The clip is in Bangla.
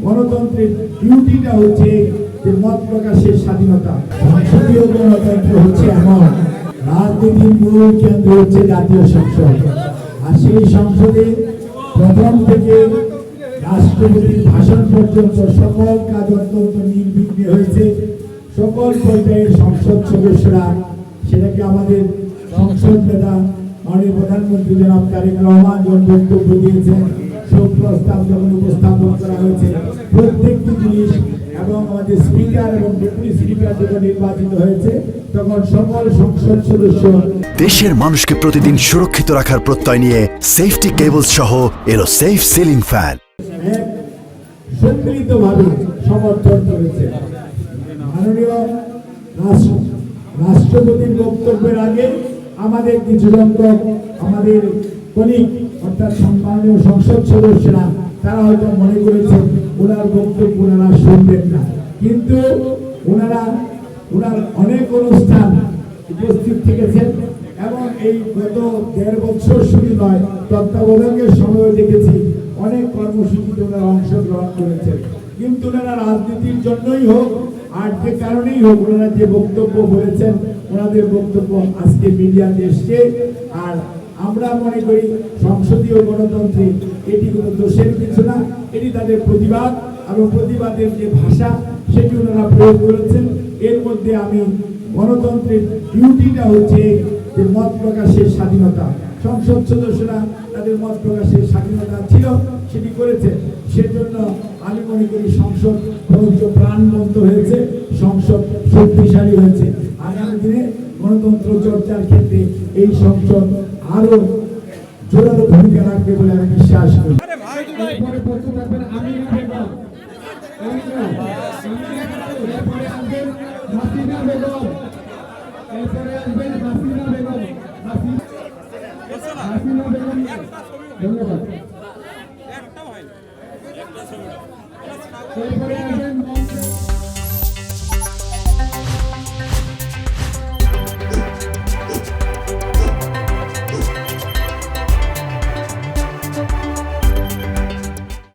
গণতন্ত্রের ডিউটিটা হচ্ছে যে মত প্রকাশের স্বাধীনতা। সংসদীয় গণতন্ত্র হচ্ছে এমন রাজনীতির মূল কেন্দ্র হচ্ছে জাতীয় সংসদ, আর সেই সংসদে প্রথম থেকে রাষ্ট্রপতির ভাষণ পর্যন্ত সকল কাজ অত্যন্ত নির্বিঘ্নে হয়েছে। সকল পর্যায়ের সংসদ সদস্যরা সেটাকে আমাদের সংসদ নেতা মাননীয় প্রধানমন্ত্রী জনাব তারেক রহমান যখন বক্তব্য দিয়েছেন, শোক প্রস্তাব যখন উপস্থাপন করা হয়েছে, প্রত্যেকটি জিনিস এবং আমাদের স্পিকার এবং ডেপুটি স্পিকার যখন নির্বাচিত হয়েছে তখন সকল সংসদ সদস্য দেশের মানুষকে প্রতিদিন সুরক্ষিত রাখার প্রত্যয় নিয়ে সেফটি কেবলস সহ এলো সেফ সিলিং ফ্যান সম্মিলিতভাবে সমর্থন করেছে। মাননীয় রাষ্ট্রপতির বক্তব্যের আগে আমাদের কিছু সংখ্যক আমাদের কলিগ অর্থাৎ সম্মানীয় সংসদ সদস্যরা তারা হয়তো মনে করেছেন ওনার বক্তব্য ওনারা শুনবেন না, কিন্তু ওনার অনেক অনুষ্ঠান উপস্থিত থেকেছেন এবং এই গত 1.5 বছর শুধু নয় তত্ত্বাবধানের সময় দেখেছি অনেক কর্মসূচিতে ওনারা অংশগ্রহণ করেছেন। কিন্তু ওনারা রাজনীতির জন্যই হোক আর যে কারণেই হোক ওনারা যে বক্তব্য বলেছেন ওনাদের বক্তব্য আজকে মিডিয়াতে এসছে। আর আমরা মনে করি সংসদীয় গণতন্ত্রে এটি কোনো দোষের কিছু না, এটি তাদের প্রতিবাদ এবং প্রতিবাদের যে ভাষা সেটি ওনারা প্রয়োগ করেছেন। এর মধ্যে আমি গণতন্ত্রের ডিউটিটা হচ্ছে যে মত প্রকাশের স্বাধীনতা। সংসদ সদস্যরা তাদের মত প্রকাশের স্বাধীনতা ছিল সেটি করেছে, সেজন্য আমি মনে করি সংসদ প্রাণবন্ত হয়েছে, সংসদ শক্তিশালী হয়েছে। আগামী দিনে গণতন্ত্র চর্চার ক্ষেত্রে এই সংসদ আরো জোরালো ভূমিকা রাখবে বলে আমি বিশ্বাস করি। ধন্যবাদ।